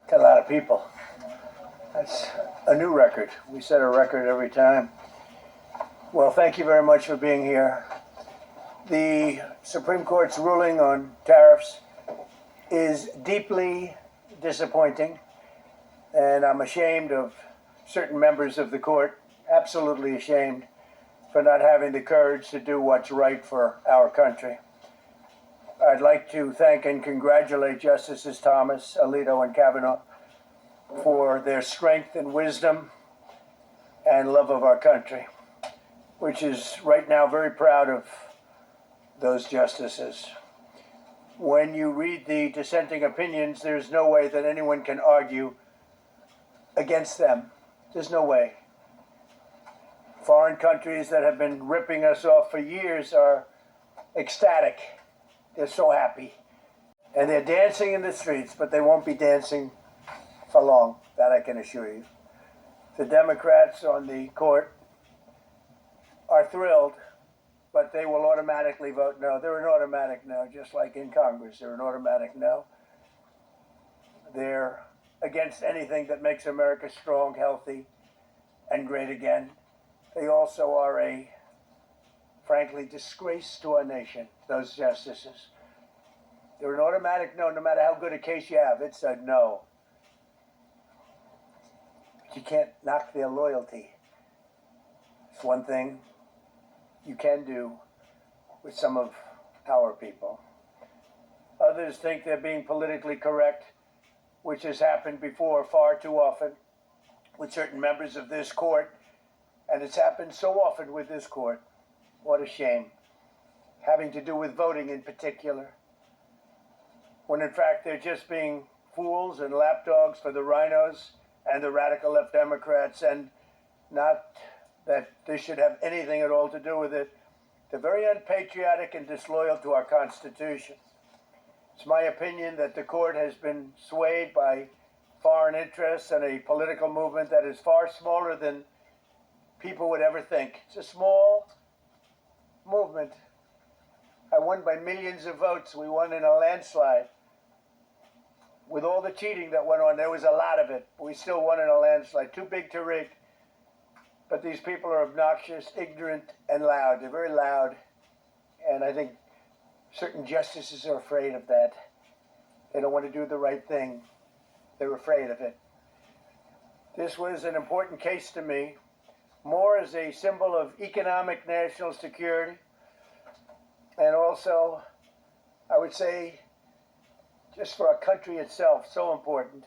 to a lot of people. That's a new record. We set a record every time. Well, thank you very much for being here. The Supreme Court's ruling on tariffs is deeply disappointing, and I'm ashamed of certain members of the court, absolutely ashamed, for not having the courage to do what's right for our country. I'd like to thank and congratulate Justices Thomas, Alito, and Kavanaugh for their strength and wisdom and love of our country, which is right now very proud of those justices. When you read the dissenting opinions, there's no way that anyone can argue against them. There's no way. Foreign countries that have been ripping us off for years are ecstatic. They're so happy. And they're dancing in the streets, but they won't be dancing for long, that I can assure you. The Democrats on the court are thrilled, but they will automatically vote no. They're an automatic no, just like in Congress. They're an automatic no. They're against anything that makes America strong, healthy, and great again. They also are a, frankly, disgrace to our nation, those justices. They're an automatic no, no matter how good a case you have. It's a no. But you can't knock their loyalty. It's one thing you can do with some of our people. Others think they're being politically correct, which has happened before far too often with certain members of this court, and it's happened so often with this court. What a shame. Having to do with voting in particular, when in fact they're just being fools and lapdogs for the rhinos and the radical left Democrats, and not that this should have anything at all to do with it. They're very unpatriotic and disloyal to our Constitution. It's my opinion that the court has been swayed by foreign interests and a political movement that is far smaller than people would ever think. It's a small movement. I won by millions of votes. We won in a landslide. With all the cheating that went on, there was a lot of it. But we still won in a landslide. Too big to rig. But these people are obnoxious, ignorant, and loud. They're very loud. And I think certain justices are afraid of that. They don't want to do the right thing. They're afraid of it. This was an important case to me, more as a symbol of economic national security, and also, I would say, just for our country itself, so important,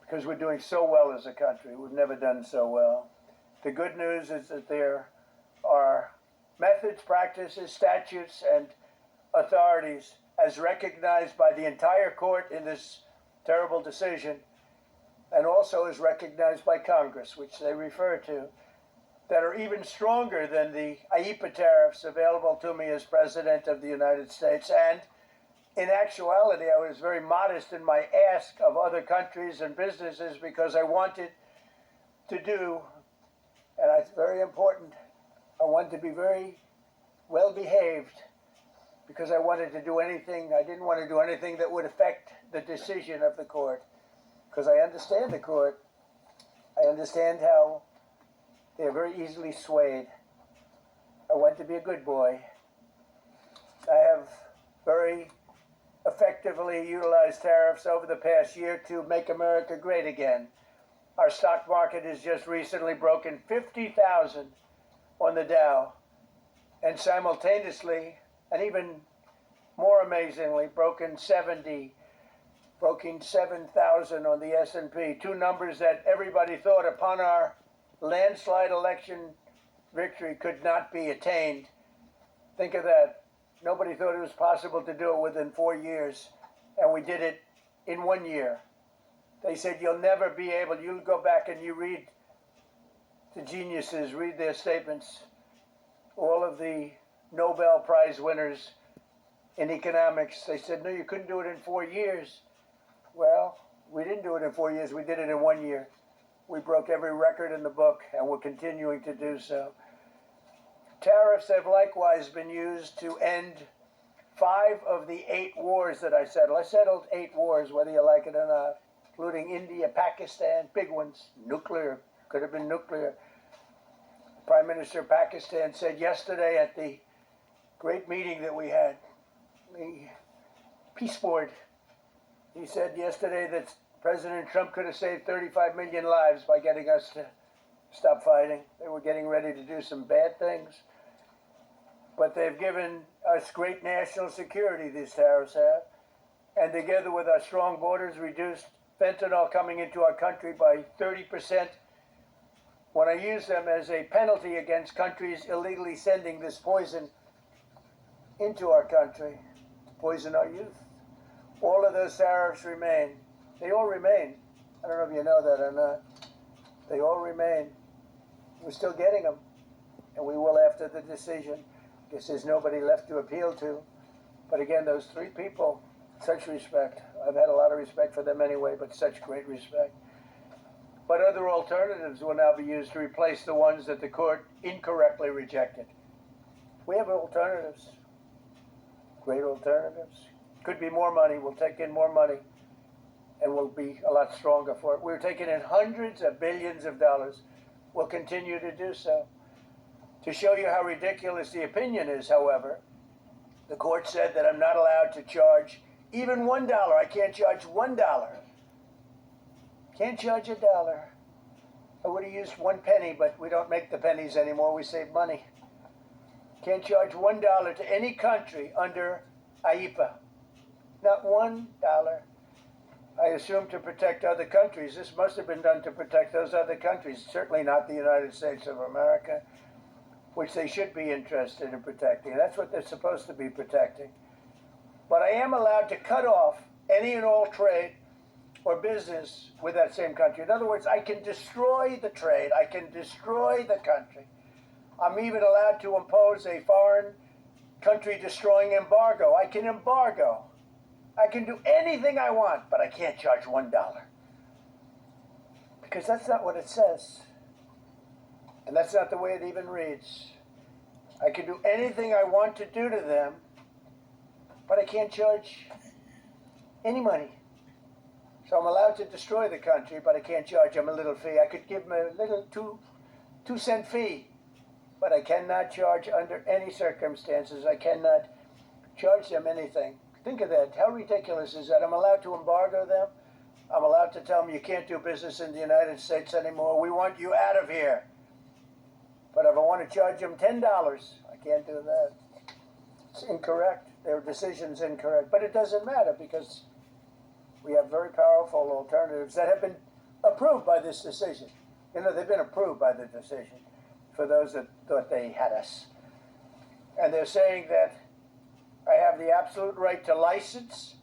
because we're doing so well as a country. We've never done so well. The good news is that there are methods, practices, statutes, and authorities, as recognized by the entire court in this terrible decision, and also as recognized by Congress, which they refer to, that are even stronger than the IEEPA tariffs available to me as President of the United States. And in actuality, I was very modest in my ask of other countries and businesses because I wanted to do, and it's very important, I wanted to be very well behaved because I wanted to do anything, I didn't want to do anything that would affect the decision of the court, because I understand the court. I understand how they're very easily swayed. I want to be a good boy. I have very effectively utilized tariffs over the past year to make America great again. Our stock market has just recently broken 50,000 on the Dow, and simultaneously, and even more amazingly, broken 7,000 on the S&P, two numbers that everybody thought upon our landslide election victory could not be attained. Think of that. Nobody thought it was possible to do it within 4 years, and we did it in 1 year. They said you'll never be able, you'll go back and you read the geniuses, read their statements, all of the Nobel Prize winners in economics. They said, no, you couldn't do it in 4 years. Well, we didn't do it in 4 years, we did it in 1 year. We broke every record in the book, and we're continuing to do so. Tariffs have likewise been used to end 5 of the 8 wars that I settled. I settled 8 wars, whether you like it or not. including India, Pakistan, big ones, nuclear, could have been nuclear. Prime Minister of Pakistan said yesterday at the great meeting that we had, the Peace Board, he said yesterday that President Trump could have saved 35 million lives by getting us to stop fighting. They were getting ready to do some bad things. But they've given us great national security, these tariffs have. And together with our strong borders, reduced fentanyl coming into our country by 30%. When I use them as a penalty against countries illegally sending this poison into our country, to poison our youth, all of those tariffs remain. They all remain. I don't know if you know that or not. They all remain. We're still getting them, and we will after the decision. I guess there's nobody left to appeal to. But again, those three people, such respect. I've had a lot of respect for them anyway, but such great respect. But other alternatives will now be used to replace the ones that the court incorrectly rejected. We have alternatives, great alternatives. Could be more money. We'll take in more money, and we'll be a lot stronger for it. We're taking in hundreds of billions of dollars. We'll continue to do so. To show you how ridiculous the opinion is, however, the court said that I'm not allowed to charge even $1. I can't charge $1. Can't charge $1. I would have used 1 penny, but we don't make the pennies anymore. We save money. Can't charge $1 to any country under IEPA. Not $1. I assume to protect other countries. This must have been done to protect those other countries, certainly not the United States of America, which they should be interested in protecting. That's what they're supposed to be protecting. But I am allowed to cut off any and all trade or business with that same country. In other words, I can destroy the trade. I can destroy the country. I'm even allowed to impose a foreign country destroying embargo. I can embargo. I can do anything I want, but I can't charge $1. Because that's not what it says. And that's not the way it even reads. I can do anything I want to do to them, but I can't charge any money. So I'm allowed to destroy the country, but I can't charge them a little fee. I could give them a little two-cent fee, but I cannot charge under any circumstances. I cannot charge them anything. Think of that. How ridiculous is that? I'm allowed to embargo them. I'm allowed to tell them you can't do business in the United States anymore. We want you out of here. But if I want to charge them $10, I can't do that. It's incorrect. Their decision's incorrect. But it doesn't matter because we have very powerful alternatives that have been approved by this decision. You know, they've been approved by the decision for those that thought they had us. And they're saying that I have the absolute right to license,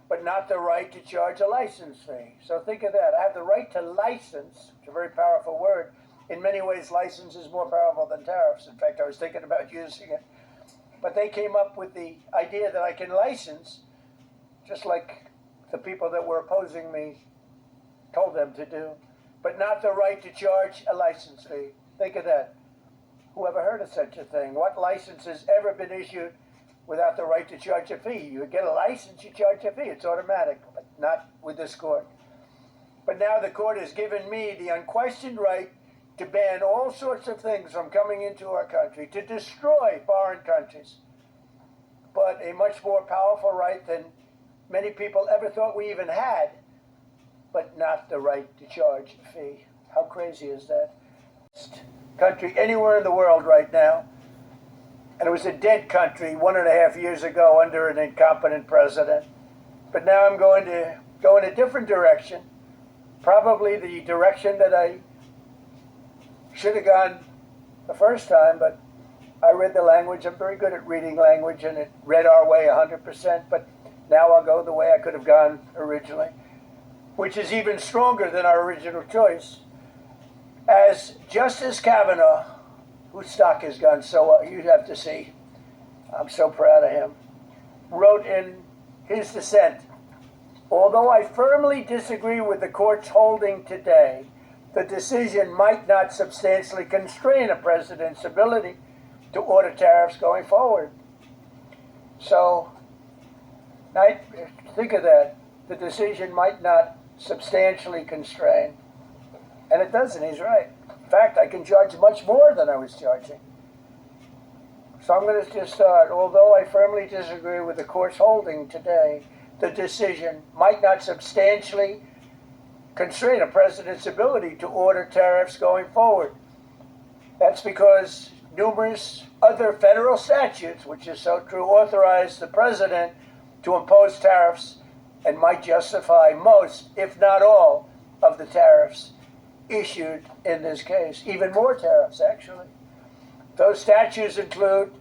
but not the right to charge a license fee. So think of that. I have the right to license, which is a very powerful word. In many ways, license is more powerful than tariffs. In fact, I was thinking about using it. But they came up with the idea that I can license, just like the people that were opposing me told them to do, but not the right to charge a license fee. Think of that. Who ever heard of such a thing? What license has ever been issued without the right to charge a fee? You get a license, you charge a fee. It's automatic, but not with this court. But now the court has given me the unquestioned right to ban all sorts of things from coming into our country, to destroy foreign countries. But a much more powerful right than many people ever thought we even had, but not the right to charge a fee. How crazy is that? Country anywhere in the world right now. And it was a dead country 1.5 years ago under an incompetent president. But now I'm going to go in a different direction, probably the direction that I should have gone the first time, but I read the language. I'm very good at reading language, and it read our way 100%, but now I'll go the way I could have gone originally, which is even stronger than our original choice. As Justice Kavanaugh, whose stock has gone so well, you'd have to see, I'm so proud of him, wrote in his dissent, although I firmly disagree with the court's holding today, the decision might not substantially constrain a president's ability to order tariffs going forward. So, think of that. The decision might not substantially constrain. And it doesn't, he's right. In fact, I can charge much more than I was charging. So I'm going to just start. Although I firmly disagree with the court's holding today, the decision might not substantially constrain a president's ability to order tariffs going forward. That's because numerous other federal statutes, which is so true, authorize the president to impose tariffs and might justify most, if not all, of the tariffs issued in this case. Even more tariffs, actually. Those statutes include,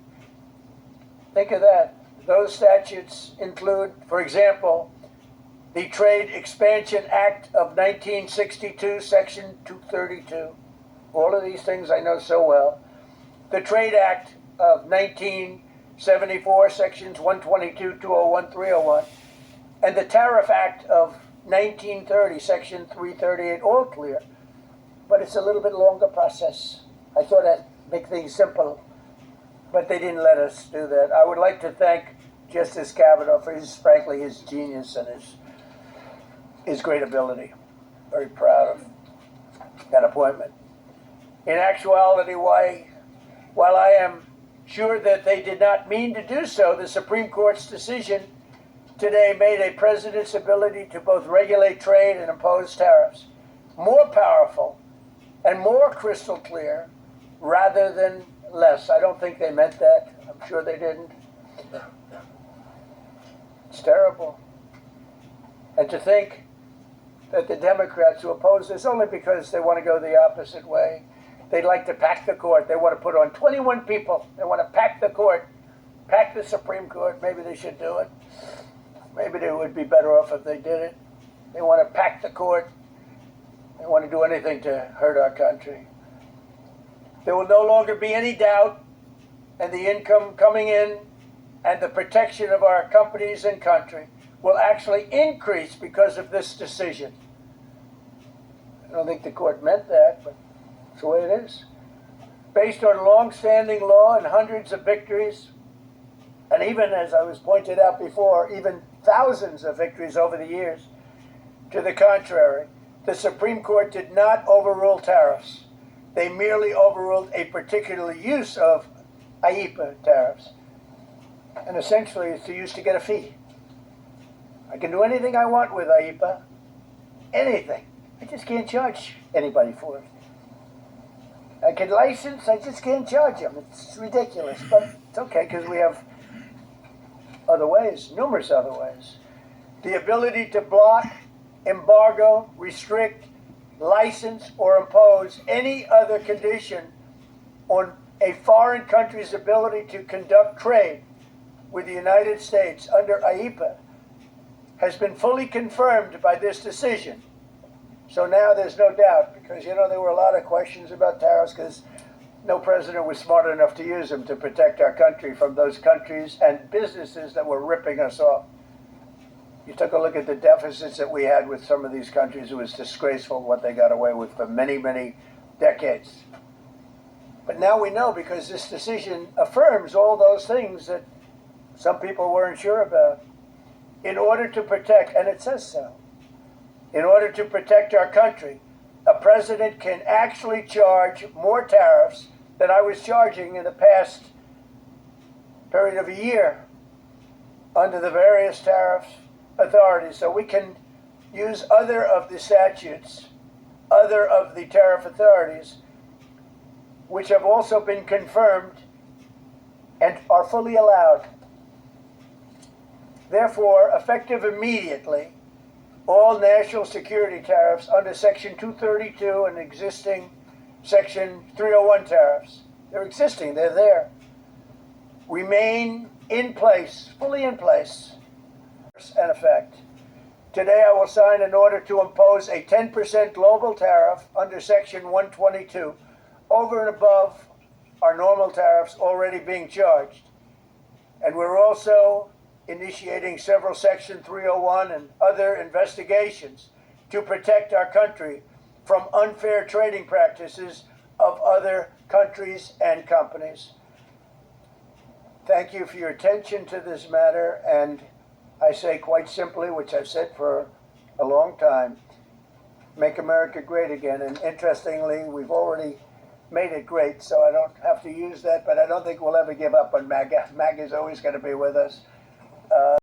think of that, those statutes include, for example, the Trade Expansion Act of 1962, Section 232. All of these things I know so well. The Trade Act of 1974, Sections 122, 201, 301. And the Tariff Act of 1930, Section 338, all clear. But it's a little bit longer process. I thought I'd make things simple, but they didn't let us do that. I would like to thank Justice Kavanaugh for frankly, his genius and his great ability. Very proud of that appointment. In actuality, while I am sure that they did not mean to do so, the Supreme Court's decision today made a president's ability to both regulate trade and impose tariffs more powerful and more crystal clear rather than less. I don't think they meant that. I'm sure they didn't. It's terrible. And to think that the Democrats who oppose this only because they want to go the opposite way, they'd like to pack the court. They want to put on 21 people. They want to pack the court, pack the Supreme Court. Maybe they should do it. Maybe they would be better off if they did it. They want to pack the court. They want to do anything to hurt our country. There will no longer be any doubt, and the income coming in and the protection of our companies and country will actually increase because of this decision. I don't think the court meant that, but it's the way it is. Based on long-standing law and hundreds of victories, and even, as I was pointed out before, even thousands of victories over the years, to the contrary, the Supreme Court did not overrule tariffs. They merely overruled a particular use of IEEPA tariffs. And essentially, it's used to get a fee. I can do anything I want with IEEPA. Anything. I just can't charge anybody for it. I can license, I just can't charge them. It's ridiculous, but it's okay because we have other ways, numerous other ways. The ability to block, embargo, restrict, license, or impose any other condition on a foreign country's ability to conduct trade with the United States under IEEPA has been fully confirmed by this decision. So now there's no doubt, because, there were a lot of questions about tariffs because no president was smart enough to use them to protect our country from those countries and businesses that were ripping us off. You took a look at the deficits that we had with some of these countries. It was disgraceful what they got away with for many, many decades. But now we know, because this decision affirms all those things that some people weren't sure about. In order to protect, and it says so, in order to protect our country, a president can actually charge more tariffs than I was charging in the past period of a year under the various tariff authorities. So we can use other of the statutes, other of the tariff authorities, which have also been confirmed and are fully allowed. Therefore, effective immediately, all national security tariffs under Section 232 and existing Section 301 tariffs, they're existing, they're there, remain in place, fully in place, and effect. Today I will sign an order to impose a 10% global tariff under Section 122 over and above our normal tariffs already being charged. And we're also initiating several Section 301 and other investigations to protect our country from unfair trading practices of other countries and companies. Thank you for your attention to this matter, and I say quite simply, which I've said for a long time, make America great again. And interestingly, we've already made it great, so I don't have to use that, but I don't think we'll ever give up on MAGA. MAGA is always going to be with us.